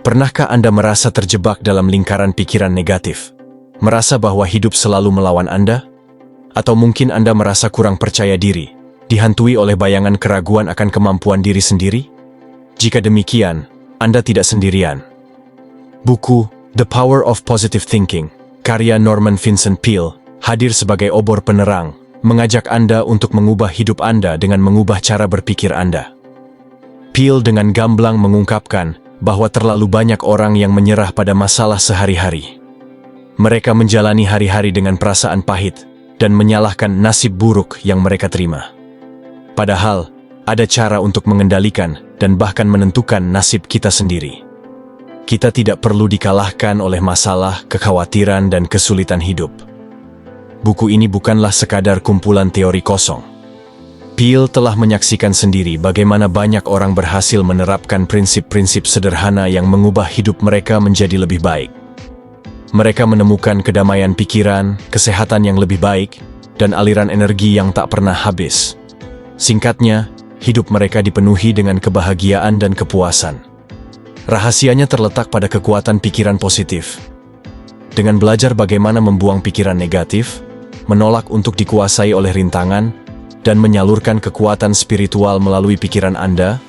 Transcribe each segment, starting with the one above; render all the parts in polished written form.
Pernahkah Anda merasa terjebak dalam lingkaran pikiran negatif? Merasa bahwa hidup selalu melawan Anda? Atau mungkin Anda merasa kurang percaya diri, dihantui oleh bayangan keraguan akan kemampuan diri sendiri? Jika demikian, Anda tidak sendirian. Buku The Power of Positive Thinking, karya Norman Vincent Peale, hadir sebagai obor penerang, mengajak Anda untuk mengubah hidup Anda dengan mengubah cara berpikir Anda. Peale dengan gamblang mengungkapkan bahwa terlalu banyak orang yang menyerah pada masalah sehari-hari. Mereka menjalani hari-hari dengan perasaan pahit dan menyalahkan nasib buruk yang mereka terima. Padahal, ada cara untuk mengendalikan dan bahkan menentukan nasib kita sendiri. Kita tidak perlu dikalahkan oleh masalah, kekhawatiran, dan kesulitan hidup. Buku ini bukanlah sekadar kumpulan teori kosong. Peale telah menyaksikan sendiri bagaimana banyak orang berhasil menerapkan prinsip-prinsip sederhana yang mengubah hidup mereka menjadi lebih baik. Mereka menemukan kedamaian pikiran, kesehatan yang lebih baik, dan aliran energi yang tak pernah habis. Singkatnya, hidup mereka dipenuhi dengan kebahagiaan dan kepuasan. Rahasianya terletak pada kekuatan pikiran positif. Dengan belajar bagaimana membuang pikiran negatif, menolak untuk dikuasai oleh rintangan, dan menyalurkan kekuatan spiritual melalui pikiran Anda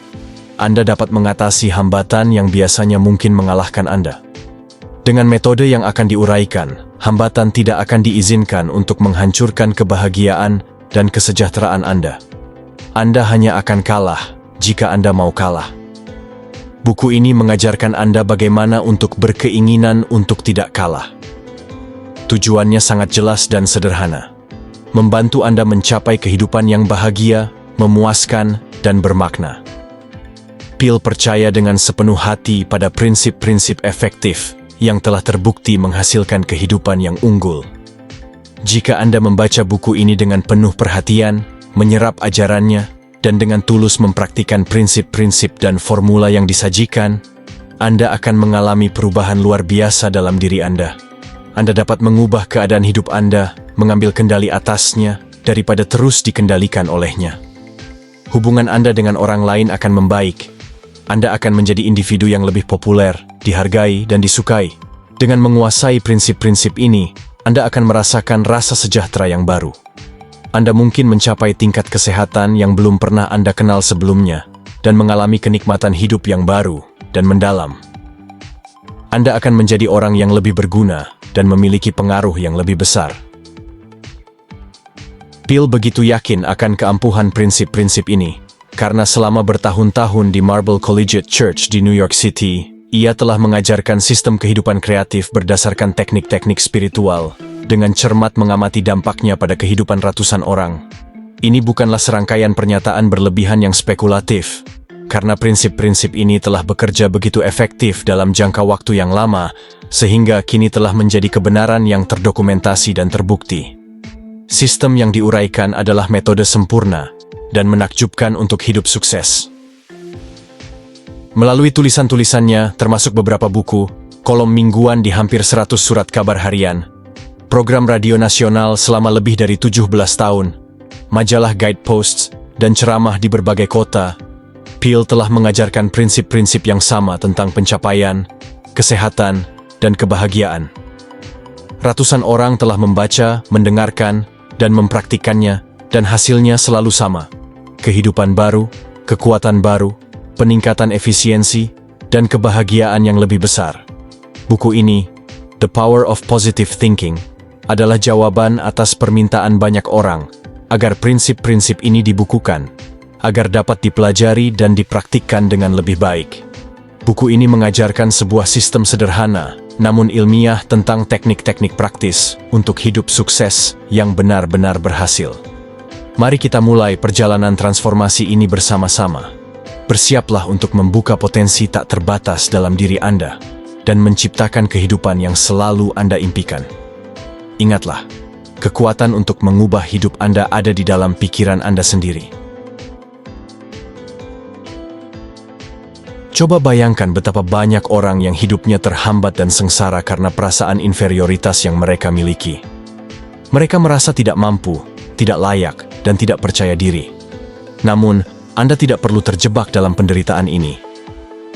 dapat mengatasi hambatan yang biasanya mungkin mengalahkan Anda. Dengan metode yang akan diuraikan, hambatan tidak akan diizinkan untuk menghancurkan kebahagiaan dan kesejahteraan Anda. Anda hanya akan kalah jika Anda mau kalah. Buku ini mengajarkan Anda bagaimana untuk berkeinginan untuk tidak kalah. Tujuannya sangat jelas dan sederhana. Membantu Anda mencapai kehidupan yang bahagia, memuaskan, dan bermakna. Peale percaya dengan sepenuh hati pada prinsip-prinsip efektif yang telah terbukti menghasilkan kehidupan yang unggul. Jika Anda membaca buku ini dengan penuh perhatian, menyerap ajarannya, dan dengan tulus mempraktikkan prinsip-prinsip dan formula yang disajikan, Anda akan mengalami perubahan luar biasa dalam diri Anda. Anda dapat mengubah keadaan hidup Anda, mengambil kendali atasnya, daripada terus dikendalikan olehnya. Hubungan Anda dengan orang lain akan membaik. Anda akan menjadi individu yang lebih populer, dihargai, dan disukai. Dengan menguasai prinsip-prinsip ini, Anda akan merasakan rasa sejahtera yang baru. Anda mungkin mencapai tingkat kesehatan yang belum pernah Anda kenal sebelumnya, dan mengalami kenikmatan hidup yang baru dan mendalam. Anda akan menjadi orang yang lebih berguna dan memiliki pengaruh yang lebih besar. Peale begitu yakin akan keampuhan prinsip-prinsip ini, karena selama bertahun-tahun di Marble Collegiate Church di New York City, ia telah mengajarkan sistem kehidupan kreatif berdasarkan teknik-teknik spiritual, dengan cermat mengamati dampaknya pada kehidupan ratusan orang. Ini bukanlah serangkaian pernyataan berlebihan yang spekulatif, karena prinsip-prinsip ini telah bekerja begitu efektif dalam jangka waktu yang lama, sehingga kini telah menjadi kebenaran yang terdokumentasi dan terbukti. Sistem yang diuraikan adalah metode sempurna dan menakjubkan untuk hidup sukses. Melalui tulisan-tulisannya, termasuk beberapa buku, kolom mingguan di hampir 100 surat kabar harian, program radio nasional selama lebih dari 17 tahun, majalah Guideposts, dan ceramah di berbagai kota, Peale telah mengajarkan prinsip-prinsip yang sama tentang pencapaian, kesehatan, dan kebahagiaan. Ratusan orang telah membaca, mendengarkan, dan mempraktikannya, dan hasilnya selalu sama. Kehidupan baru, kekuatan baru, peningkatan efisiensi, dan kebahagiaan yang lebih besar. Buku ini, The Power of Positive Thinking, adalah jawaban atas permintaan banyak orang agar prinsip-prinsip ini dibukukan, agar dapat dipelajari dan dipraktikkan dengan lebih baik. Buku ini mengajarkan sebuah sistem sederhana, namun ilmiah tentang teknik-teknik praktis untuk hidup sukses yang benar-benar berhasil. Mari kita mulai perjalanan transformasi ini bersama-sama. Bersiaplah untuk membuka potensi tak terbatas dalam diri Anda dan menciptakan kehidupan yang selalu Anda impikan. Ingatlah, kekuatan untuk mengubah hidup Anda ada di dalam pikiran Anda sendiri. Coba bayangkan betapa banyak orang yang hidupnya terhambat dan sengsara karena perasaan inferioritas yang mereka miliki. Mereka merasa tidak mampu, tidak layak, dan tidak percaya diri. Namun, Anda tidak perlu terjebak dalam penderitaan ini.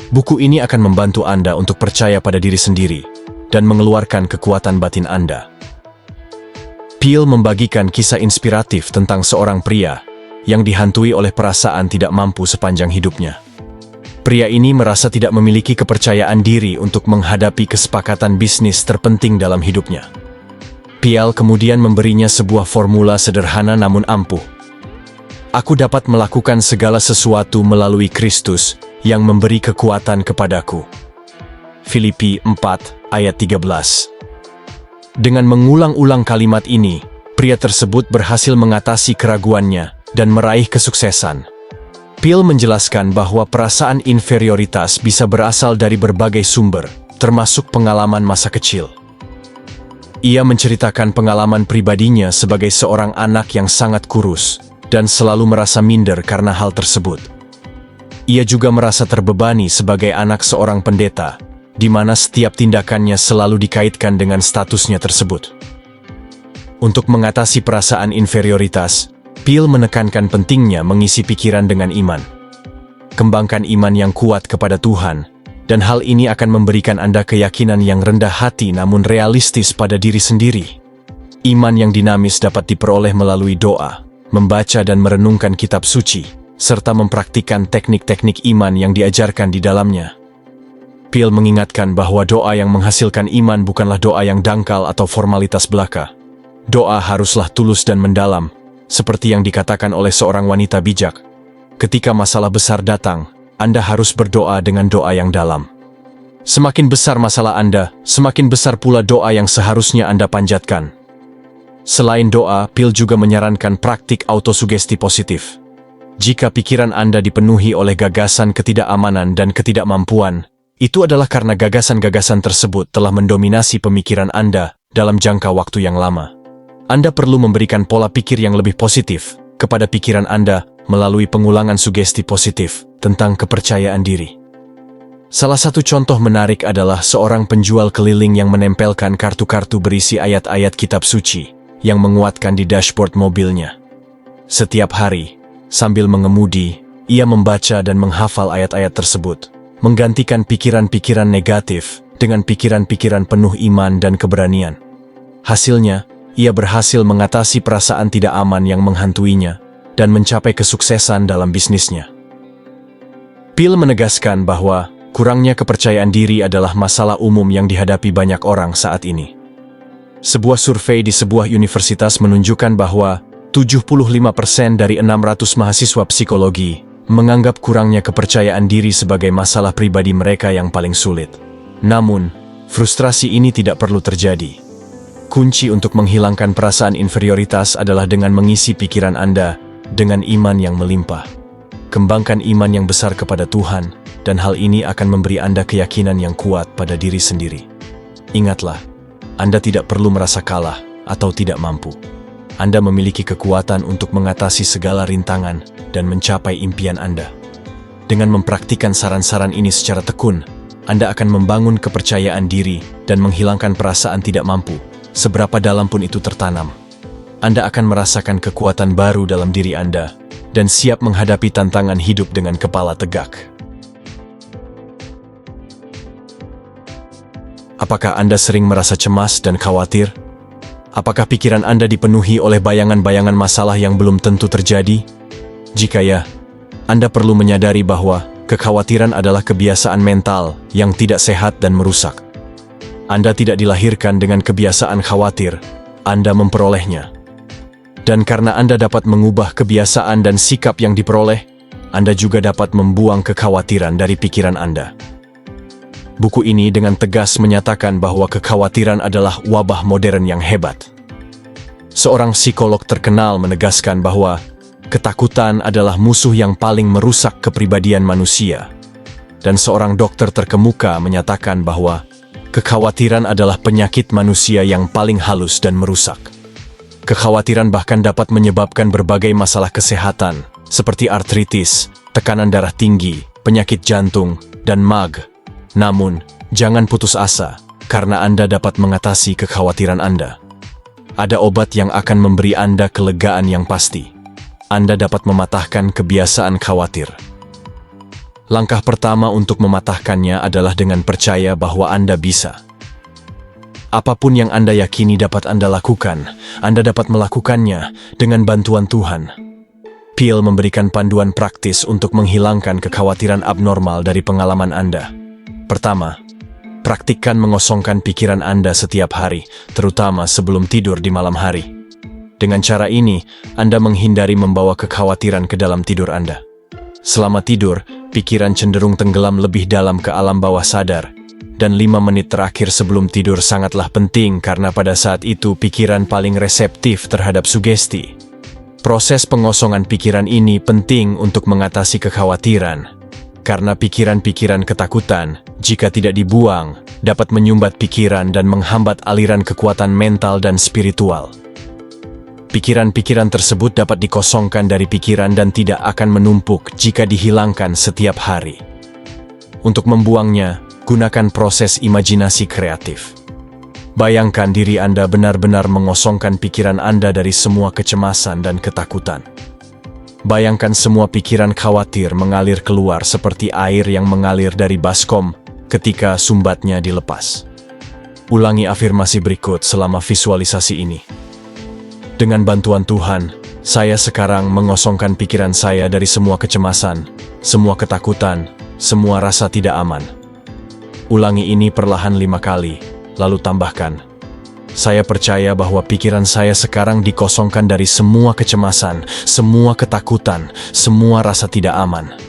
Buku ini akan membantu Anda untuk percaya pada diri sendiri dan mengeluarkan kekuatan batin Anda. Peel membagikan kisah inspiratif tentang seorang pria yang dihantui oleh perasaan tidak mampu sepanjang hidupnya. Pria ini merasa tidak memiliki kepercayaan diri untuk menghadapi kesepakatan bisnis terpenting dalam hidupnya. Peel kemudian memberinya sebuah formula sederhana namun ampuh. Aku dapat melakukan segala sesuatu melalui Kristus yang memberi kekuatan kepadaku. Filipi 4 ayat 13. Dengan mengulang-ulang kalimat ini, pria tersebut berhasil mengatasi keraguannya dan meraih kesuksesan. Peel menjelaskan bahwa perasaan inferioritas bisa berasal dari berbagai sumber, termasuk pengalaman masa kecil. Ia menceritakan pengalaman pribadinya sebagai seorang anak yang sangat kurus dan selalu merasa minder karena hal tersebut. Ia juga merasa terbebani sebagai anak seorang pendeta, di mana setiap tindakannya selalu dikaitkan dengan statusnya tersebut. Untuk mengatasi perasaan inferioritas, Peel menekankan pentingnya mengisi pikiran dengan iman. Kembangkan iman yang kuat kepada Tuhan, dan hal ini akan memberikan Anda keyakinan yang rendah hati namun realistis pada diri sendiri. Iman yang dinamis dapat diperoleh melalui doa, membaca dan merenungkan kitab suci, serta mempraktikkan teknik-teknik iman yang diajarkan di dalamnya. Peel mengingatkan bahwa doa yang menghasilkan iman bukanlah doa yang dangkal atau formalitas belaka. Doa haruslah tulus dan mendalam, seperti yang dikatakan oleh seorang wanita bijak. Ketika masalah besar datang, Anda harus berdoa dengan doa yang dalam. Semakin besar masalah Anda, semakin besar pula doa yang seharusnya Anda panjatkan. Selain doa, Peel juga menyarankan praktik autosugesti positif. Jika pikiran Anda dipenuhi oleh gagasan ketidakamanan dan ketidakmampuan, itu adalah karena gagasan-gagasan tersebut telah mendominasi pemikiran Anda dalam jangka waktu yang lama. Anda perlu memberikan pola pikir yang lebih positif kepada pikiran Anda melalui pengulangan sugesti positif tentang kepercayaan diri. Salah satu contoh menarik adalah seorang penjual keliling yang menempelkan kartu-kartu berisi ayat-ayat kitab suci yang menguatkan di dashboard mobilnya. Setiap hari, sambil mengemudi, ia membaca dan menghafal ayat-ayat tersebut, menggantikan pikiran-pikiran negatif dengan pikiran-pikiran penuh iman dan keberanian. Hasilnya, ia berhasil mengatasi perasaan tidak aman yang menghantuinya dan mencapai kesuksesan dalam bisnisnya. Peel menegaskan bahwa kurangnya kepercayaan diri adalah masalah umum yang dihadapi banyak orang saat ini. Sebuah survei di sebuah universitas menunjukkan bahwa 75% dari 600 mahasiswa psikologi menganggap kurangnya kepercayaan diri sebagai masalah pribadi mereka yang paling sulit. Namun, frustrasi ini tidak perlu terjadi. Kunci untuk menghilangkan perasaan inferioritas adalah dengan mengisi pikiran Anda dengan iman yang melimpah. Kembangkan iman yang besar kepada Tuhan, dan hal ini akan memberi Anda keyakinan yang kuat pada diri sendiri. Ingatlah, Anda tidak perlu merasa kalah atau tidak mampu. Anda memiliki kekuatan untuk mengatasi segala rintangan dan mencapai impian Anda. Dengan mempraktikkan saran-saran ini secara tekun, Anda akan membangun kepercayaan diri dan menghilangkan perasaan tidak mampu, seberapa dalam pun itu tertanam. Anda akan merasakan kekuatan baru dalam diri Anda dan siap menghadapi tantangan hidup dengan kepala tegak. Apakah Anda sering merasa cemas dan khawatir? Apakah pikiran Anda dipenuhi oleh bayangan-bayangan masalah yang belum tentu terjadi? Jika ya, Anda perlu menyadari bahwa kekhawatiran adalah kebiasaan mental yang tidak sehat dan merusak. Anda tidak dilahirkan dengan kebiasaan khawatir, Anda memperolehnya. Dan karena Anda dapat mengubah kebiasaan dan sikap yang diperoleh, Anda juga dapat membuang kekhawatiran dari pikiran Anda. Buku ini dengan tegas menyatakan bahwa kekhawatiran adalah wabah modern yang hebat. Seorang psikolog terkenal menegaskan bahwa ketakutan adalah musuh yang paling merusak kepribadian manusia. Dan seorang dokter terkemuka menyatakan bahwa kekhawatiran adalah penyakit manusia yang paling halus dan merusak. Kekhawatiran bahkan dapat menyebabkan berbagai masalah kesehatan, seperti artritis, tekanan darah tinggi, penyakit jantung, dan MAG. Namun, jangan putus asa, karena Anda dapat mengatasi kekhawatiran Anda. Ada obat yang akan memberi Anda kelegaan yang pasti. Anda dapat mematahkan kebiasaan khawatir. Langkah pertama untuk mematahkannya adalah dengan percaya bahwa Anda bisa. Apapun yang Anda yakini dapat Anda lakukan, Anda dapat melakukannya dengan bantuan Tuhan. Peel memberikan panduan praktis untuk menghilangkan kekhawatiran abnormal dari pengalaman Anda. Pertama, praktikkan mengosongkan pikiran Anda setiap hari, terutama sebelum tidur di malam hari. Dengan cara ini, Anda menghindari membawa kekhawatiran ke dalam tidur Anda. Selama tidur, pikiran cenderung tenggelam lebih dalam ke alam bawah sadar, dan 5 menit terakhir sebelum tidur sangatlah penting karena pada saat itu pikiran paling reseptif terhadap sugesti. Proses pengosongan pikiran ini penting untuk mengatasi kekhawatiran, karena pikiran-pikiran ketakutan, jika tidak dibuang, dapat menyumbat pikiran dan menghambat aliran kekuatan mental dan spiritual. Pikiran-pikiran tersebut dapat dikosongkan dari pikiran dan tidak akan menumpuk jika dihilangkan setiap hari. Untuk membuangnya, gunakan proses imajinasi kreatif. Bayangkan diri Anda benar-benar mengosongkan pikiran Anda dari semua kecemasan dan ketakutan. Bayangkan semua pikiran khawatir mengalir keluar seperti air yang mengalir dari baskom ketika sumbatnya dilepas. Ulangi afirmasi berikut selama visualisasi ini. Dengan bantuan Tuhan, saya sekarang mengosongkan pikiran saya dari semua kecemasan, semua ketakutan, semua rasa tidak aman. Ulangi ini perlahan 5 kali, lalu tambahkan, saya percaya bahwa pikiran saya sekarang dikosongkan dari semua kecemasan, semua ketakutan, semua rasa tidak aman.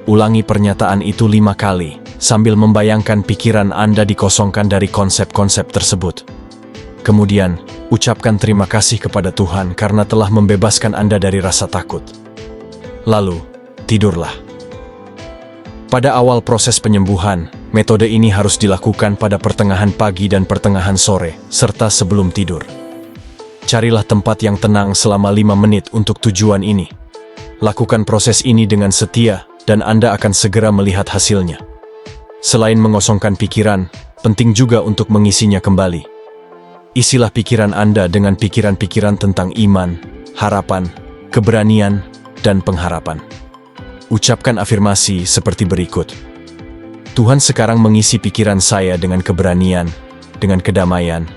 Ulangi pernyataan itu 5 kali, sambil membayangkan pikiran Anda dikosongkan dari konsep-konsep tersebut. Kemudian, ucapkan terima kasih kepada Tuhan karena telah membebaskan Anda dari rasa takut. Lalu, tidurlah. Pada awal proses penyembuhan, metode ini harus dilakukan pada pertengahan pagi dan pertengahan sore, serta sebelum tidur. Carilah tempat yang tenang selama 5 menit untuk tujuan ini. Lakukan proses ini dengan setia, dan Anda akan segera melihat hasilnya. Selain mengosongkan pikiran, penting juga untuk mengisinya kembali. Isilah pikiran Anda dengan pikiran-pikiran tentang iman, harapan, keberanian, dan pengharapan. Ucapkan afirmasi seperti berikut. Tuhan sekarang mengisi pikiran saya dengan keberanian, dengan kedamaian,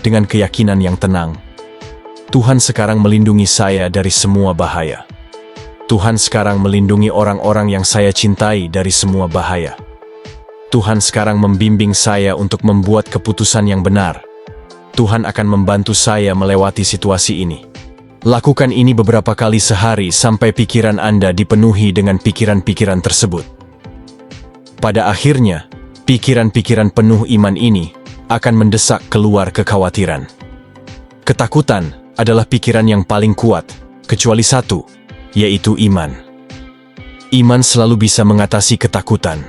dengan keyakinan yang tenang. Tuhan sekarang melindungi saya dari semua bahaya. Tuhan sekarang melindungi orang-orang yang saya cintai dari semua bahaya. Tuhan sekarang membimbing saya untuk membuat keputusan yang benar. Tuhan akan membantu saya melewati situasi ini. Lakukan ini beberapa kali sehari sampai pikiran Anda dipenuhi dengan pikiran-pikiran tersebut. Pada akhirnya, pikiran-pikiran penuh iman ini akan mendesak keluar kekhawatiran. Ketakutan adalah pikiran yang paling kuat, kecuali satu, yaitu iman. Iman selalu bisa mengatasi ketakutan.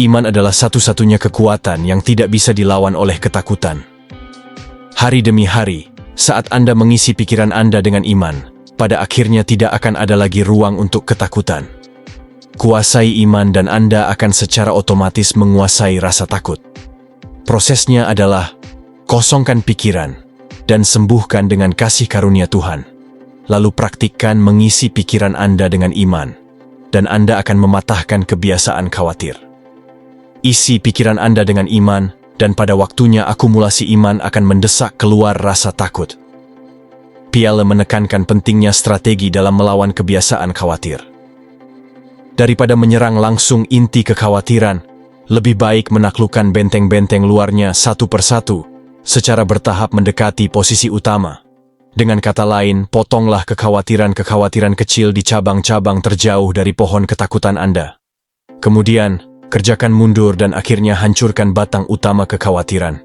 Iman adalah satu-satunya kekuatan yang tidak bisa dilawan oleh ketakutan. Hari demi hari, saat Anda mengisi pikiran Anda dengan iman, pada akhirnya tidak akan ada lagi ruang untuk ketakutan. Kuasai iman dan Anda akan secara otomatis menguasai rasa takut. Prosesnya adalah, kosongkan pikiran, dan sembuhkan dengan kasih karunia Tuhan. Lalu praktikkan mengisi pikiran Anda dengan iman, dan Anda akan mematahkan kebiasaan khawatir. Isi pikiran Anda dengan iman, dan pada waktunya akumulasi iman akan mendesak keluar rasa takut. Peel menekankan pentingnya strategi dalam melawan kebiasaan khawatir. Daripada menyerang langsung inti kekhawatiran, lebih baik menaklukkan benteng-benteng luarnya satu persatu, secara bertahap mendekati posisi utama. Dengan kata lain, potonglah kekhawatiran-kekhawatiran kecil di cabang-cabang terjauh dari pohon ketakutan Anda. Kemudian, kerjakan mundur dan akhirnya hancurkan batang utama kekhawatiran.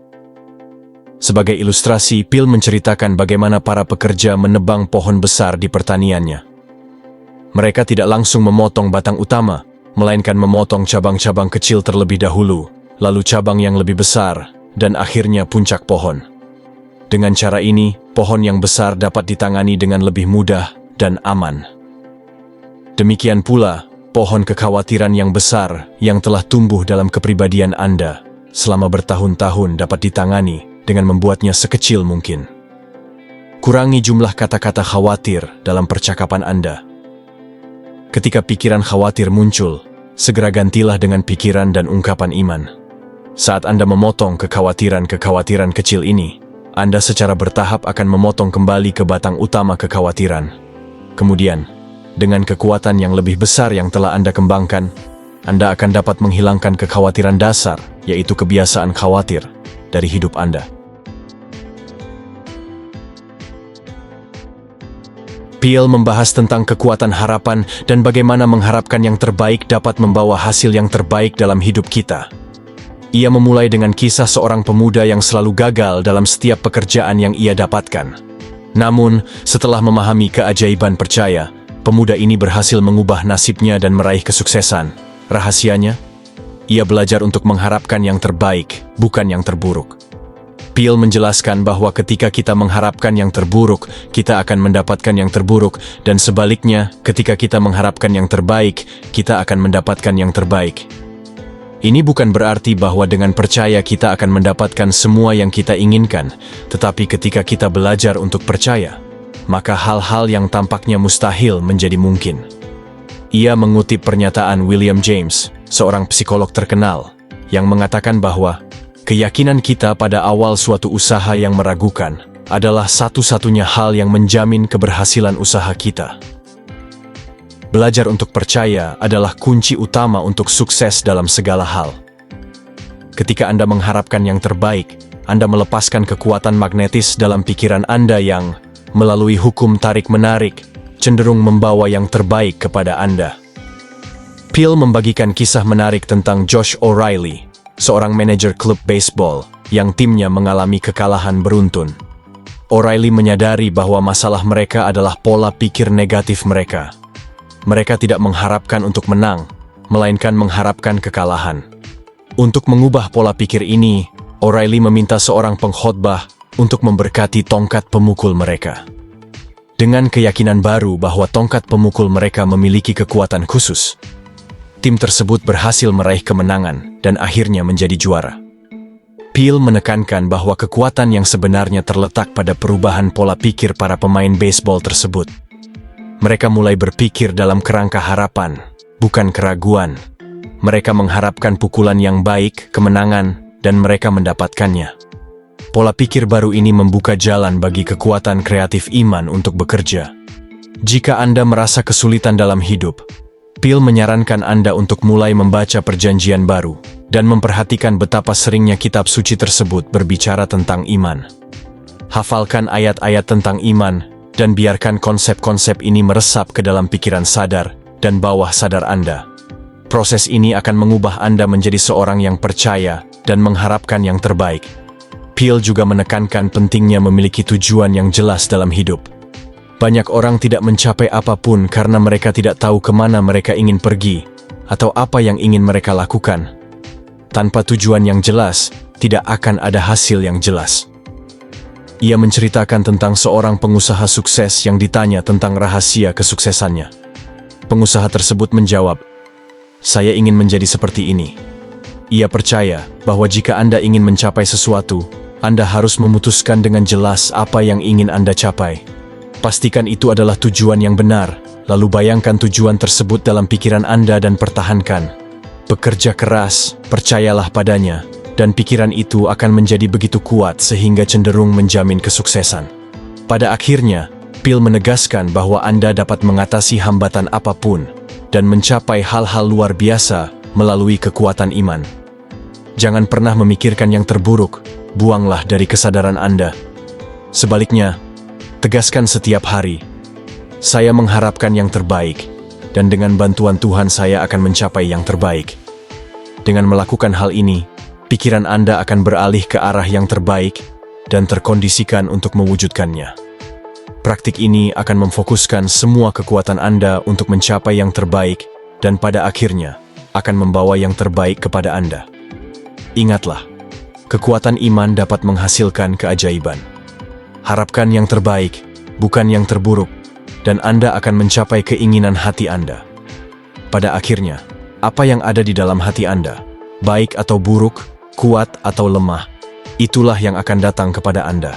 Sebagai ilustrasi, Peel menceritakan bagaimana para pekerja menebang pohon besar di pertaniannya. Mereka tidak langsung memotong batang utama, melainkan memotong cabang-cabang kecil terlebih dahulu, lalu cabang yang lebih besar, dan akhirnya puncak pohon. Dengan cara ini, pohon yang besar dapat ditangani dengan lebih mudah dan aman. Demikian pula, pohon kekhawatiran yang besar yang telah tumbuh dalam kepribadian Anda selama bertahun-tahun dapat ditangani dengan membuatnya sekecil mungkin. Kurangi jumlah kata-kata khawatir dalam percakapan Anda. Ketika pikiran khawatir muncul, segera gantilah dengan pikiran dan ungkapan iman. Saat Anda memotong kekhawatiran-kekhawatiran kecil ini, Anda secara bertahap akan memotong kembali ke batang utama kekhawatiran. Kemudian, dengan kekuatan yang lebih besar yang telah Anda kembangkan, Anda akan dapat menghilangkan kekhawatiran dasar, yaitu kebiasaan khawatir, dari hidup Anda. Peale membahas tentang kekuatan harapan dan bagaimana mengharapkan yang terbaik dapat membawa hasil yang terbaik dalam hidup kita. Ia memulai dengan kisah seorang pemuda yang selalu gagal dalam setiap pekerjaan yang ia dapatkan. Namun, setelah memahami keajaiban percaya, pemuda ini berhasil mengubah nasibnya dan meraih kesuksesan. Rahasianya? Ia belajar untuk mengharapkan yang terbaik, bukan yang terburuk. Peale menjelaskan bahwa ketika kita mengharapkan yang terburuk, kita akan mendapatkan yang terburuk, dan sebaliknya, ketika kita mengharapkan yang terbaik, kita akan mendapatkan yang terbaik. Ini bukan berarti bahwa dengan percaya kita akan mendapatkan semua yang kita inginkan, tetapi ketika kita belajar untuk percaya, maka hal-hal yang tampaknya mustahil menjadi mungkin. Ia mengutip pernyataan William James, seorang psikolog terkenal, yang mengatakan bahwa keyakinan kita pada awal suatu usaha yang meragukan adalah satu-satunya hal yang menjamin keberhasilan usaha kita. Belajar untuk percaya adalah kunci utama untuk sukses dalam segala hal. Ketika Anda mengharapkan yang terbaik, Anda melepaskan kekuatan magnetis dalam pikiran Anda yang, melalui hukum tarik-menarik, cenderung membawa yang terbaik kepada Anda. Peale membagikan kisah menarik tentang Josh O'Reilly, seorang manajer klub baseball yang timnya mengalami kekalahan beruntun. O'Reilly menyadari bahwa masalah mereka adalah pola pikir negatif mereka. Mereka tidak mengharapkan untuk menang, melainkan mengharapkan kekalahan. Untuk mengubah pola pikir ini, O'Reilly meminta seorang pengkhotbah untuk memberkati tongkat pemukul mereka. Dengan keyakinan baru bahwa tongkat pemukul mereka memiliki kekuatan khusus, tim tersebut berhasil meraih kemenangan dan akhirnya menjadi juara. Peale menekankan bahwa kekuatan yang sebenarnya terletak pada perubahan pola pikir para pemain baseball tersebut. Mereka mulai berpikir dalam kerangka harapan, bukan keraguan. Mereka mengharapkan pukulan yang baik, kemenangan, dan mereka mendapatkannya. Pola pikir baru ini membuka jalan bagi kekuatan kreatif iman untuk bekerja. Jika Anda merasa kesulitan dalam hidup, Peale menyarankan Anda untuk mulai membaca Perjanjian Baru dan memperhatikan betapa seringnya kitab suci tersebut berbicara tentang iman. Hafalkan ayat-ayat tentang iman dan biarkan konsep-konsep ini meresap ke dalam pikiran sadar dan bawah sadar Anda. Proses ini akan mengubah Anda menjadi seorang yang percaya dan mengharapkan yang terbaik. Peale juga menekankan pentingnya memiliki tujuan yang jelas dalam hidup. Banyak orang tidak mencapai apapun karena mereka tidak tahu kemana mereka ingin pergi atau apa yang ingin mereka lakukan. Tanpa tujuan yang jelas, tidak akan ada hasil yang jelas. Ia menceritakan tentang seorang pengusaha sukses yang ditanya tentang rahasia kesuksesannya. Pengusaha tersebut menjawab, "Saya ingin menjadi seperti ini." Ia percaya bahwa jika Anda ingin mencapai sesuatu, Anda harus memutuskan dengan jelas apa yang ingin Anda capai. Pastikan itu adalah tujuan yang benar, lalu bayangkan tujuan tersebut dalam pikiran Anda dan pertahankan. Bekerja keras, percayalah padanya, dan pikiran itu akan menjadi begitu kuat sehingga cenderung menjamin kesuksesan. Pada akhirnya, Peale menegaskan bahwa Anda dapat mengatasi hambatan apapun dan mencapai hal-hal luar biasa melalui kekuatan iman. Jangan pernah memikirkan yang terburuk, buanglah dari kesadaran Anda. Sebaliknya, tegaskan setiap hari, "Saya mengharapkan yang terbaik, dan dengan bantuan Tuhan saya akan mencapai yang terbaik." Dengan melakukan hal ini, pikiran Anda akan beralih ke arah yang terbaik dan terkondisikan untuk mewujudkannya. Praktik ini akan memfokuskan semua kekuatan Anda untuk mencapai yang terbaik dan pada akhirnya akan membawa yang terbaik kepada Anda. Ingatlah, kekuatan iman dapat menghasilkan keajaiban. Harapkan yang terbaik, bukan yang terburuk, dan Anda akan mencapai keinginan hati Anda. Pada akhirnya, apa yang ada di dalam hati Anda, baik atau buruk, kuat atau lemah, itulah yang akan datang kepada Anda.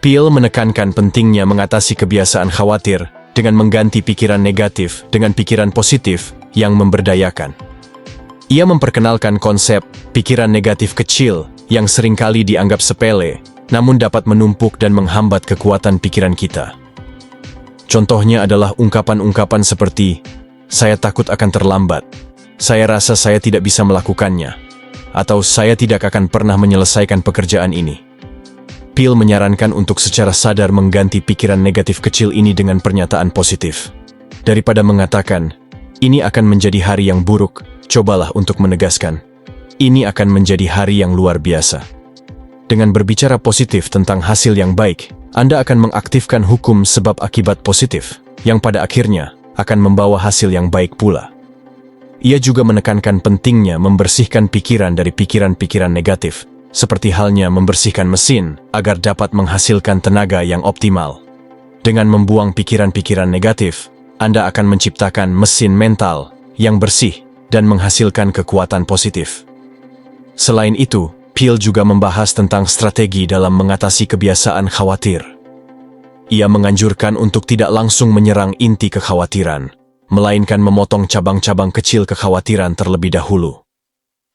Peale menekankan pentingnya mengatasi kebiasaan khawatir dengan mengganti pikiran negatif dengan pikiran positif yang memberdayakan. Ia memperkenalkan konsep pikiran negatif kecil yang seringkali dianggap sepele, namun dapat menumpuk dan menghambat kekuatan pikiran kita. Contohnya adalah ungkapan-ungkapan seperti, "Saya takut akan terlambat," "Saya rasa saya tidak bisa melakukannya," atau "Saya tidak akan pernah menyelesaikan pekerjaan ini." Peale menyarankan untuk secara sadar mengganti pikiran negatif kecil ini dengan pernyataan positif. Daripada mengatakan, "Ini akan menjadi hari yang buruk," cobalah untuk menegaskan, "Ini akan menjadi hari yang luar biasa." Dengan berbicara positif tentang hasil yang baik, Anda akan mengaktifkan hukum sebab akibat positif, yang pada akhirnya akan membawa hasil yang baik pula. Ia juga menekankan pentingnya membersihkan pikiran dari pikiran-pikiran negatif, seperti halnya membersihkan mesin agar dapat menghasilkan tenaga yang optimal. Dengan membuang pikiran-pikiran negatif, Anda akan menciptakan mesin mental yang bersih dan menghasilkan kekuatan positif. Selain itu, Peale juga membahas tentang strategi dalam mengatasi kebiasaan khawatir. Ia menganjurkan untuk tidak langsung menyerang inti kekhawatiran, melainkan memotong cabang-cabang kecil kekhawatiran terlebih dahulu.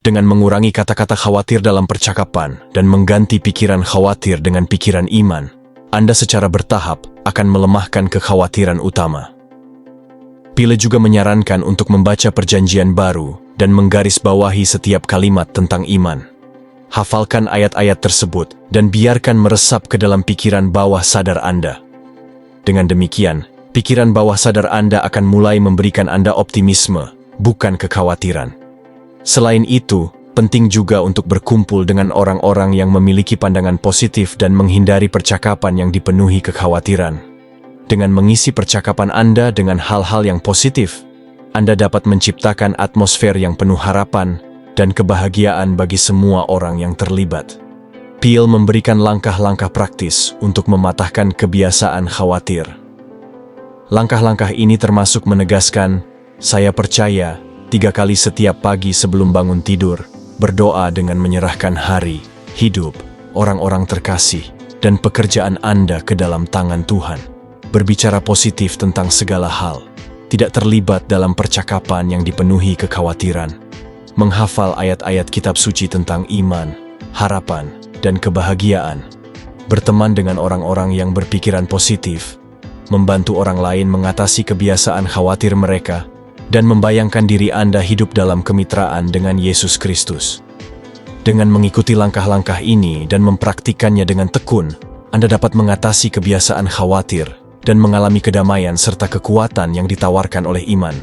Dengan mengurangi kata-kata khawatir dalam percakapan dan mengganti pikiran khawatir dengan pikiran iman, Anda secara bertahap akan melemahkan kekhawatiran utama. Peale juga menyarankan untuk membaca Perjanjian Baru dan menggarisbawahi setiap kalimat tentang iman. Hafalkan ayat-ayat tersebut dan biarkan meresap ke dalam pikiran bawah sadar Anda. Dengan demikian, pikiran bawah sadar Anda akan mulai memberikan Anda optimisme, bukan kekhawatiran. Selain itu, penting juga untuk berkumpul dengan orang-orang yang memiliki pandangan positif dan menghindari percakapan yang dipenuhi kekhawatiran. Dengan mengisi percakapan Anda dengan hal-hal yang positif, Anda dapat menciptakan atmosfer yang penuh harapan dan kebahagiaan bagi semua orang yang terlibat. Peale memberikan langkah-langkah praktis untuk mematahkan kebiasaan khawatir. Langkah-langkah ini termasuk menegaskan, "Saya percaya," 3 kali setiap pagi sebelum bangun tidur, berdoa dengan menyerahkan hari, hidup, orang-orang terkasih, dan pekerjaan Anda ke dalam tangan Tuhan. Berbicara positif tentang segala hal, tidak terlibat dalam percakapan yang dipenuhi kekhawatiran. Menghafal ayat-ayat kitab suci tentang iman, harapan, dan kebahagiaan. Berteman dengan orang-orang yang berpikiran positif, membantu orang lain mengatasi kebiasaan khawatir mereka, dan membayangkan diri Anda hidup dalam kemitraan dengan Yesus Kristus. Dengan mengikuti langkah-langkah ini dan mempraktikannya dengan tekun, Anda dapat mengatasi kebiasaan khawatir dan mengalami kedamaian serta kekuatan yang ditawarkan oleh iman.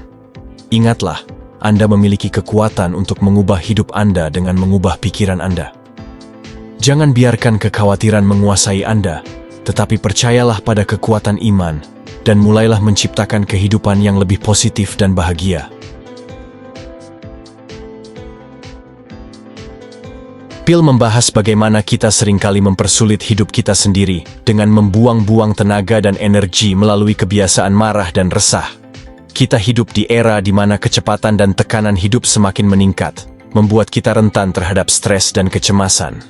Ingatlah, Anda memiliki kekuatan untuk mengubah hidup Anda dengan mengubah pikiran Anda. Jangan biarkan kekhawatiran menguasai Anda, tetapi percayalah pada kekuatan iman, dan mulailah menciptakan kehidupan yang lebih positif dan bahagia. Peale membahas bagaimana kita seringkali mempersulit hidup kita sendiri dengan membuang-buang tenaga dan energi melalui kebiasaan marah dan resah. Kita hidup di era di mana kecepatan dan tekanan hidup semakin meningkat, membuat kita rentan terhadap stres dan kecemasan.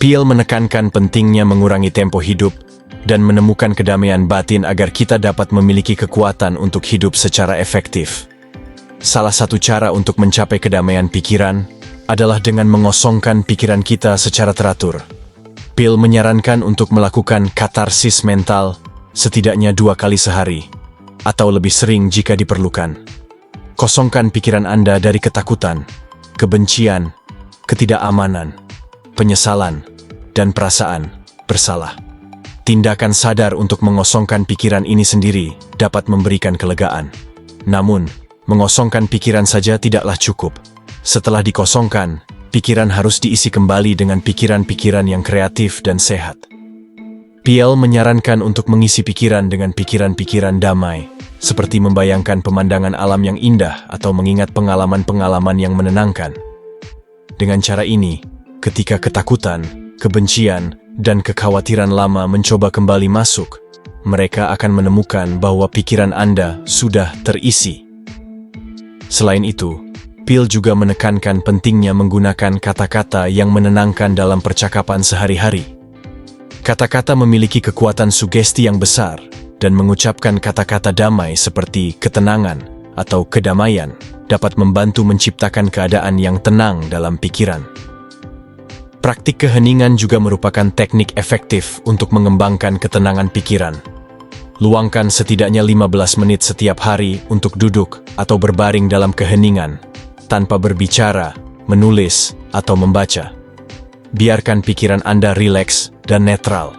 Peale menekankan pentingnya mengurangi tempo hidup dan menemukan kedamaian batin agar kita dapat memiliki kekuatan untuk hidup secara efektif. Salah satu cara untuk mencapai kedamaian pikiran adalah dengan mengosongkan pikiran kita secara teratur. Peale menyarankan untuk melakukan katarsis mental setidaknya 2 kali sehari, atau lebih sering jika diperlukan. Kosongkan pikiran Anda dari ketakutan, kebencian, ketidakamanan, penyesalan, dan perasaan bersalah. Tindakan sadar untuk mengosongkan pikiran ini sendiri dapat memberikan kelegaan. Namun, mengosongkan pikiran saja tidaklah cukup. Setelah dikosongkan, pikiran harus diisi kembali dengan pikiran-pikiran yang kreatif dan sehat. Peale menyarankan untuk mengisi pikiran dengan pikiran-pikiran damai, seperti membayangkan pemandangan alam yang indah atau mengingat pengalaman-pengalaman yang menenangkan. Dengan cara ini, ketika ketakutan, kebencian, dan kekhawatiran lama mencoba kembali masuk, mereka akan menemukan bahwa pikiran Anda sudah terisi. Selain itu, Peale juga menekankan pentingnya menggunakan kata-kata yang menenangkan dalam percakapan sehari-hari. Kata-kata memiliki kekuatan sugesti yang besar dan mengucapkan kata-kata damai seperti ketenangan atau kedamaian dapat membantu menciptakan keadaan yang tenang dalam pikiran. Praktik keheningan juga merupakan teknik efektif untuk mengembangkan ketenangan pikiran. Luangkan setidaknya 15 menit setiap hari untuk duduk atau berbaring dalam keheningan, tanpa berbicara, menulis, atau membaca. Biarkan pikiran Anda rileks dan netral.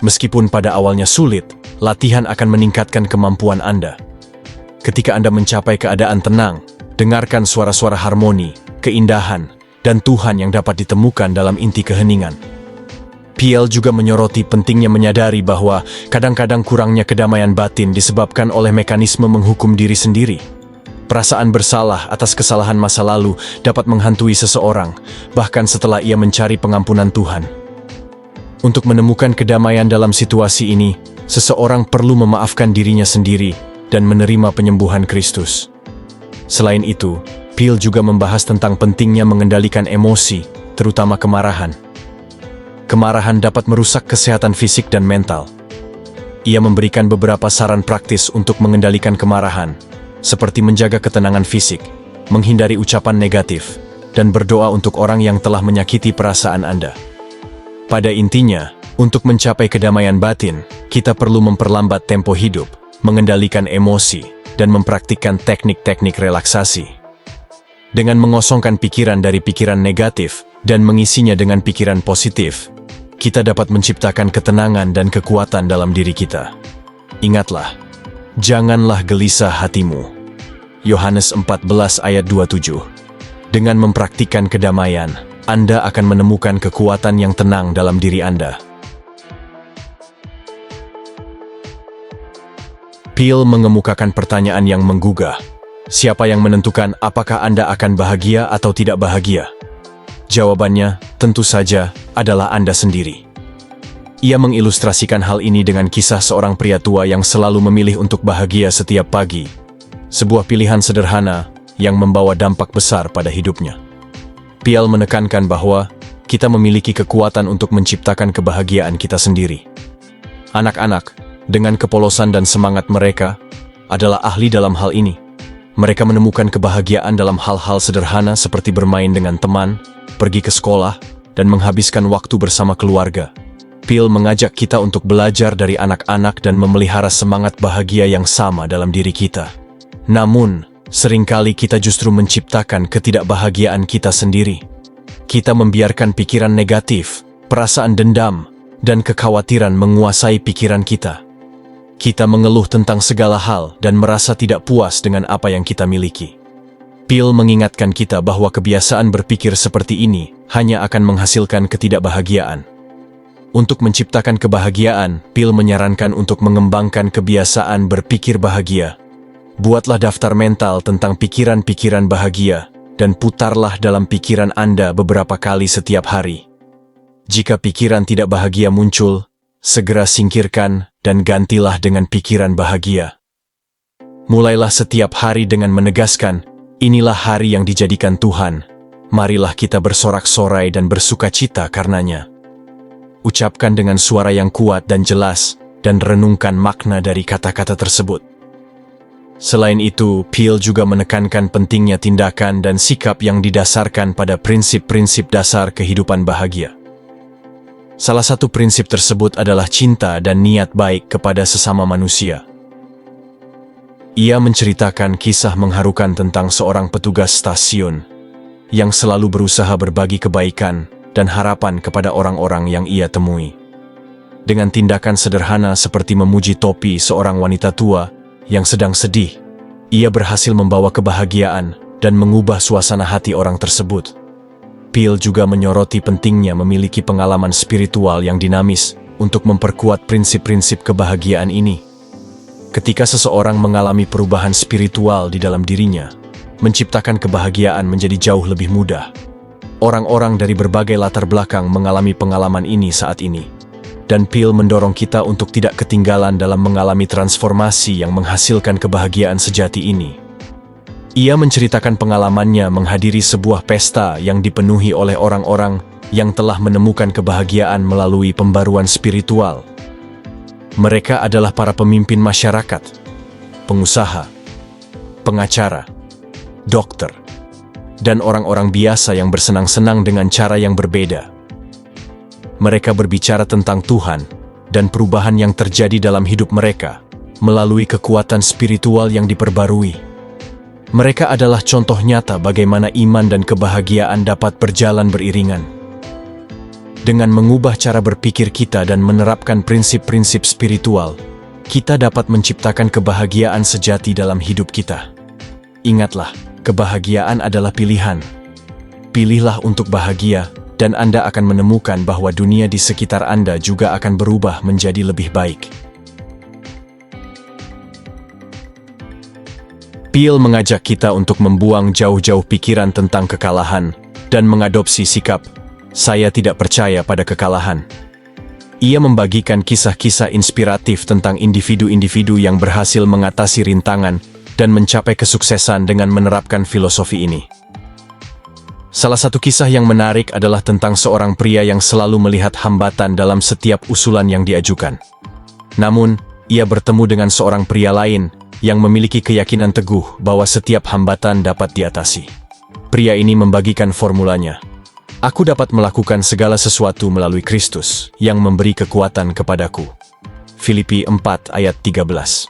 Meskipun pada awalnya sulit, latihan akan meningkatkan kemampuan Anda. Ketika Anda mencapai keadaan tenang, dengarkan suara-suara harmoni, keindahan, dan Tuhan yang dapat ditemukan dalam inti keheningan. Peale juga menyoroti pentingnya menyadari bahwa kadang-kadang kurangnya kedamaian batin disebabkan oleh mekanisme menghukum diri sendiri. Perasaan bersalah atas kesalahan masa lalu dapat menghantui seseorang, bahkan setelah ia mencari pengampunan Tuhan. Untuk menemukan kedamaian dalam situasi ini, seseorang perlu memaafkan dirinya sendiri dan menerima penyembuhan Kristus. Selain itu, Peale juga membahas tentang pentingnya mengendalikan emosi, terutama kemarahan. Kemarahan dapat merusak kesehatan fisik dan mental. Ia memberikan beberapa saran praktis untuk mengendalikan kemarahan, seperti menjaga ketenangan fisik, menghindari ucapan negatif, dan berdoa untuk orang yang telah menyakiti perasaan Anda. Pada intinya, untuk mencapai kedamaian batin, kita perlu memperlambat tempo hidup, mengendalikan emosi, dan mempraktikkan teknik-teknik relaksasi. Dengan mengosongkan pikiran dari pikiran negatif dan mengisinya dengan pikiran positif, kita dapat menciptakan ketenangan dan kekuatan dalam diri kita. Ingatlah, janganlah gelisah hatimu. Yohanes 14 ayat 27. Dengan mempraktikkan kedamaian, Anda akan menemukan kekuatan yang tenang dalam diri Anda. Peale mengemukakan pertanyaan yang menggugah. Siapa yang menentukan apakah Anda akan bahagia atau tidak bahagia? Jawabannya, tentu saja, adalah Anda sendiri. Ia mengilustrasikan hal ini dengan kisah seorang pria tua yang selalu memilih untuk bahagia setiap pagi. Sebuah pilihan sederhana yang membawa dampak besar pada hidupnya. Peale menekankan bahwa kita memiliki kekuatan untuk menciptakan kebahagiaan kita sendiri. Anak-anak, dengan kepolosan dan semangat mereka, adalah ahli dalam hal ini. Mereka menemukan kebahagiaan dalam hal-hal sederhana seperti bermain dengan teman, pergi ke sekolah, dan menghabiskan waktu bersama keluarga. Peale mengajak kita untuk belajar dari anak-anak dan memelihara semangat bahagia yang sama dalam diri kita. Namun, seringkali kita justru menciptakan ketidakbahagiaan kita sendiri. Kita membiarkan pikiran negatif, perasaan dendam, dan kekhawatiran menguasai pikiran kita. Kita mengeluh tentang segala hal dan merasa tidak puas dengan apa yang kita miliki. Peale mengingatkan kita bahwa kebiasaan berpikir seperti ini hanya akan menghasilkan ketidakbahagiaan. Untuk menciptakan kebahagiaan, Peale menyarankan untuk mengembangkan kebiasaan berpikir bahagia. Buatlah daftar mental tentang pikiran-pikiran bahagia, dan putarlah dalam pikiran Anda beberapa kali setiap hari. Jika pikiran tidak bahagia muncul, segera singkirkan dan gantilah dengan pikiran bahagia. Mulailah setiap hari dengan menegaskan, inilah hari yang dijadikan Tuhan. Marilah kita bersorak-sorai dan bersukacita karenanya. Ucapkan dengan suara yang kuat dan jelas, dan renungkan makna dari kata-kata tersebut. Selain itu, Peale juga menekankan pentingnya tindakan dan sikap yang didasarkan pada prinsip-prinsip dasar kehidupan bahagia. Salah satu prinsip tersebut adalah cinta dan niat baik kepada sesama manusia. Ia menceritakan kisah mengharukan tentang seorang petugas stasiun yang selalu berusaha berbagi kebaikan dan harapan kepada orang-orang yang ia temui. Dengan tindakan sederhana seperti memuji topi seorang wanita tua yang sedang sedih, ia berhasil membawa kebahagiaan dan mengubah suasana hati orang tersebut. Peale juga menyoroti pentingnya memiliki pengalaman spiritual yang dinamis untuk memperkuat prinsip-prinsip kebahagiaan ini. Ketika seseorang mengalami perubahan spiritual di dalam dirinya, menciptakan kebahagiaan menjadi jauh lebih mudah. Orang-orang dari berbagai latar belakang mengalami pengalaman ini saat ini, dan Peale mendorong kita untuk tidak ketinggalan dalam mengalami transformasi yang menghasilkan kebahagiaan sejati ini. Ia menceritakan pengalamannya menghadiri sebuah pesta yang dipenuhi oleh orang-orang yang telah menemukan kebahagiaan melalui pembaruan spiritual. Mereka adalah para pemimpin masyarakat, pengusaha, pengacara, dokter, dan orang-orang biasa yang bersenang-senang dengan cara yang berbeda. Mereka berbicara tentang Tuhan dan perubahan yang terjadi dalam hidup mereka melalui kekuatan spiritual yang diperbarui. Mereka adalah contoh nyata bagaimana iman dan kebahagiaan dapat berjalan beriringan. Dengan mengubah cara berpikir kita dan menerapkan prinsip-prinsip spiritual, kita dapat menciptakan kebahagiaan sejati dalam hidup kita. Ingatlah, kebahagiaan adalah pilihan. Pilihlah untuk bahagia, dan Anda akan menemukan bahwa dunia di sekitar Anda juga akan berubah menjadi lebih baik. Peale mengajak kita untuk membuang jauh-jauh pikiran tentang kekalahan dan mengadopsi sikap, "Saya tidak percaya pada kekalahan." Ia membagikan kisah-kisah inspiratif tentang individu-individu yang berhasil mengatasi rintangan dan mencapai kesuksesan dengan menerapkan filosofi ini. Salah satu kisah yang menarik adalah tentang seorang pria yang selalu melihat hambatan dalam setiap usulan yang diajukan. Namun, ia bertemu dengan seorang pria lain yang memiliki keyakinan teguh bahwa setiap hambatan dapat diatasi. Pria ini membagikan formulanya. "Aku dapat melakukan segala sesuatu melalui Kristus yang memberi kekuatan kepadaku." Filipi 4 ayat 13.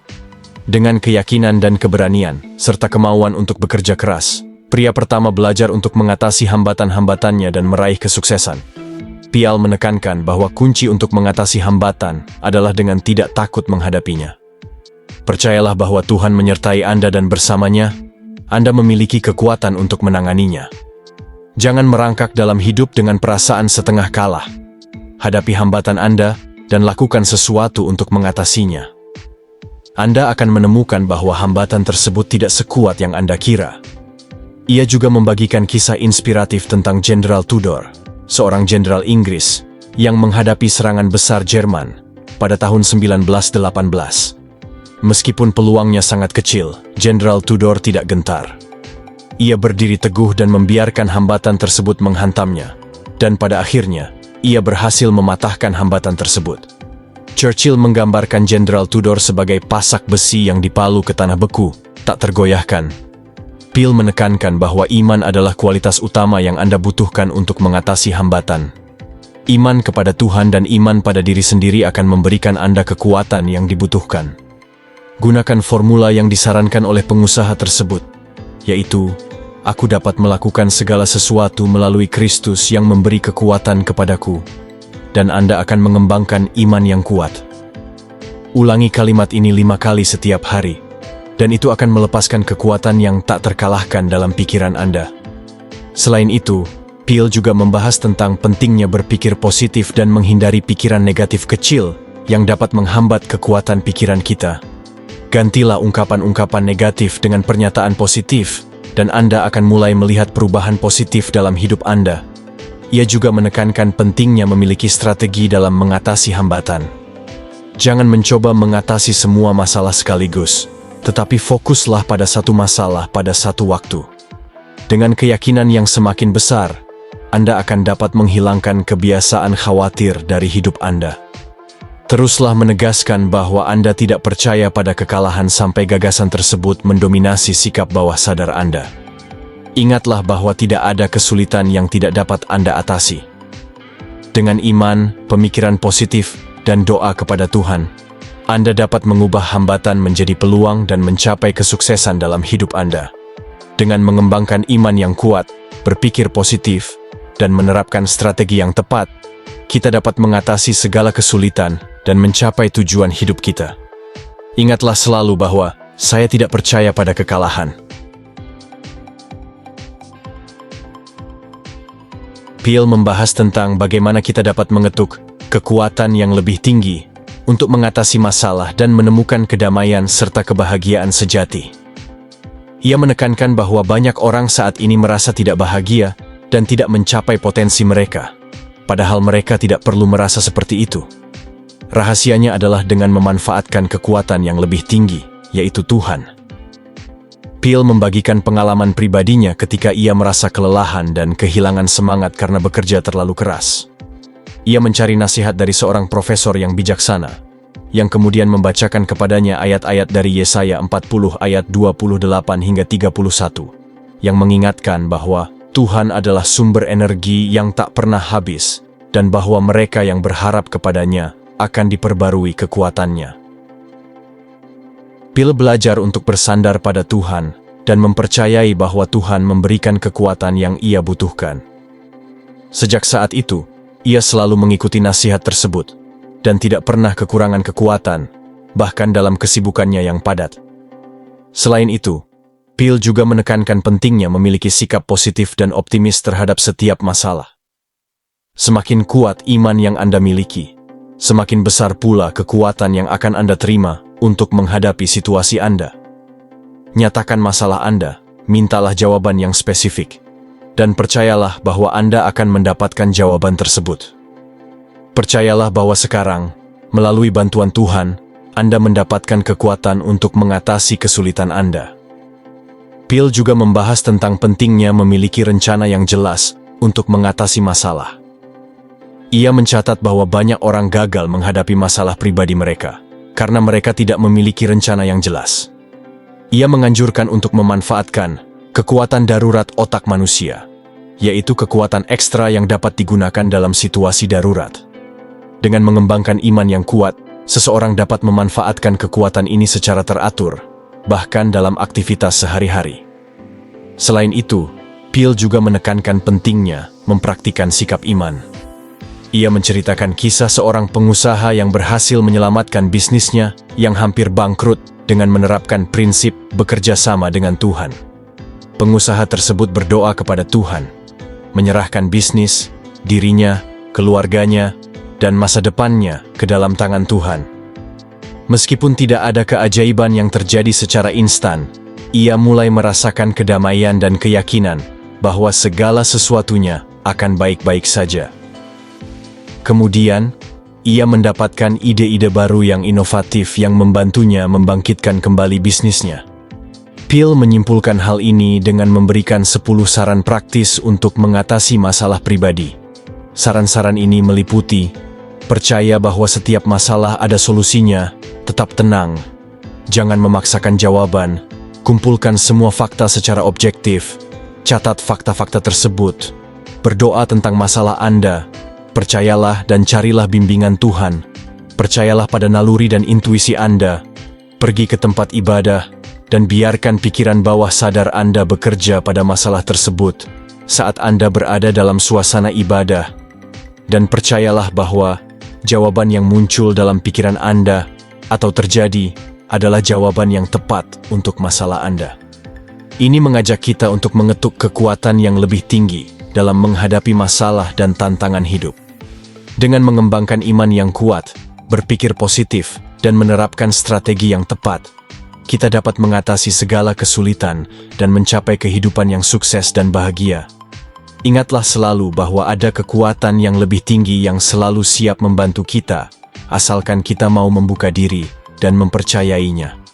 Dengan keyakinan dan keberanian, serta kemauan untuk bekerja keras, pria pertama belajar untuk mengatasi hambatan-hambatannya dan meraih kesuksesan. Peale menekankan bahwa kunci untuk mengatasi hambatan adalah dengan tidak takut menghadapinya. Percayalah bahwa Tuhan menyertai Anda dan bersamanya, Anda memiliki kekuatan untuk menanganinya. Jangan merangkak dalam hidup dengan perasaan setengah kalah. Hadapi hambatan Anda dan lakukan sesuatu untuk mengatasinya. Anda akan menemukan bahwa hambatan tersebut tidak sekuat yang Anda kira. Ia juga membagikan kisah inspiratif tentang Jenderal Tudor, seorang jenderal Inggris yang menghadapi serangan besar Jerman pada tahun 1918. Meskipun peluangnya sangat kecil, Jenderal Tudor tidak gentar. Ia berdiri teguh dan membiarkan hambatan tersebut menghantamnya, dan pada akhirnya, ia berhasil mematahkan hambatan tersebut. Churchill menggambarkan Jenderal Tudor sebagai pasak besi yang dipalu ke tanah beku, tak tergoyahkan. Peale menekankan bahwa iman adalah kualitas utama yang Anda butuhkan untuk mengatasi hambatan. Iman kepada Tuhan dan iman pada diri sendiri akan memberikan Anda kekuatan yang dibutuhkan. Gunakan formula yang disarankan oleh pengusaha tersebut, yaitu, "Aku dapat melakukan segala sesuatu melalui Kristus yang memberi kekuatan kepadaku," dan Anda akan mengembangkan iman yang kuat. Ulangi kalimat ini 5 kali setiap hari, dan itu akan melepaskan kekuatan yang tak terkalahkan dalam pikiran Anda. Selain itu, Peale juga membahas tentang pentingnya berpikir positif dan menghindari pikiran negatif kecil yang dapat menghambat kekuatan pikiran kita. Gantilah ungkapan-ungkapan negatif dengan pernyataan positif, dan Anda akan mulai melihat perubahan positif dalam hidup Anda. Ia juga menekankan pentingnya memiliki strategi dalam mengatasi hambatan. Jangan mencoba mengatasi semua masalah sekaligus, tetapi fokuslah pada satu masalah pada satu waktu. Dengan keyakinan yang semakin besar, Anda akan dapat menghilangkan kebiasaan khawatir dari hidup Anda. Teruslah menegaskan bahwa Anda tidak percaya pada kekalahan sampai gagasan tersebut mendominasi sikap bawah sadar Anda. Ingatlah bahwa tidak ada kesulitan yang tidak dapat Anda atasi. Dengan iman, pemikiran positif, dan doa kepada Tuhan, Anda dapat mengubah hambatan menjadi peluang dan mencapai kesuksesan dalam hidup Anda. Dengan mengembangkan iman yang kuat, berpikir positif, dan menerapkan strategi yang tepat, kita dapat mengatasi segala kesulitan dan mencapai tujuan hidup kita. Ingatlah selalu bahwa saya tidak percaya pada kekalahan. Peale membahas tentang bagaimana kita dapat mengetuk kekuatan yang lebih tinggi untuk mengatasi masalah dan menemukan kedamaian serta kebahagiaan sejati. Ia menekankan bahwa banyak orang saat ini merasa tidak bahagia dan tidak mencapai potensi mereka, padahal mereka tidak perlu merasa seperti itu. Rahasianya adalah dengan memanfaatkan kekuatan yang lebih tinggi, yaitu Tuhan. Peale membagikan pengalaman pribadinya ketika ia merasa kelelahan dan kehilangan semangat karena bekerja terlalu keras. Ia mencari nasihat dari seorang profesor yang bijaksana, yang kemudian membacakan kepadanya ayat-ayat dari Yesaya 40 ayat 28 hingga 31, yang mengingatkan bahwa Tuhan adalah sumber energi yang tak pernah habis, dan bahwa mereka yang berharap kepadanya akan diperbarui kekuatannya. Phil belajar untuk bersandar pada Tuhan dan mempercayai bahwa Tuhan memberikan kekuatan yang ia butuhkan. Sejak saat itu, ia selalu mengikuti nasihat tersebut dan tidak pernah kekurangan kekuatan, bahkan dalam kesibukannya yang padat. Selain itu, Phil juga menekankan pentingnya memiliki sikap positif dan optimis terhadap setiap masalah. Semakin kuat iman yang Anda miliki, semakin besar pula kekuatan yang akan Anda terima untuk menghadapi situasi Anda. Nyatakan masalah Anda, mintalah jawaban yang spesifik, dan percayalah bahwa Anda akan mendapatkan jawaban tersebut. Percayalah bahwa sekarang, melalui bantuan Tuhan, Anda mendapatkan kekuatan untuk mengatasi kesulitan Anda. Phil juga membahas tentang pentingnya memiliki rencana yang jelas untuk mengatasi masalah. Ia mencatat bahwa banyak orang gagal menghadapi masalah pribadi mereka, karena mereka tidak memiliki rencana yang jelas. Ia menganjurkan untuk memanfaatkan kekuatan darurat otak manusia, yaitu kekuatan ekstra yang dapat digunakan dalam situasi darurat. Dengan mengembangkan iman yang kuat, seseorang dapat memanfaatkan kekuatan ini secara teratur, bahkan dalam aktivitas sehari-hari. Selain itu, Phil juga menekankan pentingnya mempraktikkan sikap iman. Ia menceritakan kisah seorang pengusaha yang berhasil menyelamatkan bisnisnya yang hampir bangkrut dengan menerapkan prinsip bekerja sama dengan Tuhan. Pengusaha tersebut berdoa kepada Tuhan, menyerahkan bisnis, dirinya, keluarganya, dan masa depannya ke dalam tangan Tuhan. Meskipun tidak ada keajaiban yang terjadi secara instan, ia mulai merasakan kedamaian dan keyakinan bahwa segala sesuatunya akan baik-baik saja. Kemudian, ia mendapatkan ide-ide baru yang inovatif yang membantunya membangkitkan kembali bisnisnya. Phil menyimpulkan hal ini dengan memberikan 10 saran praktis untuk mengatasi masalah pribadi. Saran-saran ini meliputi: percaya bahwa setiap masalah ada solusinya, tetap tenang, jangan memaksakan jawaban, kumpulkan semua fakta secara objektif, catat fakta-fakta tersebut, berdoa tentang masalah Anda, percayalah dan carilah bimbingan Tuhan, percayalah pada naluri dan intuisi Anda, pergi ke tempat ibadah, dan biarkan pikiran bawah sadar Anda bekerja pada masalah tersebut saat Anda berada dalam suasana ibadah, dan percayalah bahwa jawaban yang muncul dalam pikiran Anda atau terjadi adalah jawaban yang tepat untuk masalah Anda. Ini mengajak kita untuk mengetuk kekuatan yang lebih tinggi dalam menghadapi masalah dan tantangan hidup. Dengan mengembangkan iman yang kuat, berpikir positif, dan menerapkan strategi yang tepat, kita dapat mengatasi segala kesulitan dan mencapai kehidupan yang sukses dan bahagia. Ingatlah selalu bahwa ada kekuatan yang lebih tinggi yang selalu siap membantu kita, asalkan kita mau membuka diri dan mempercayainya.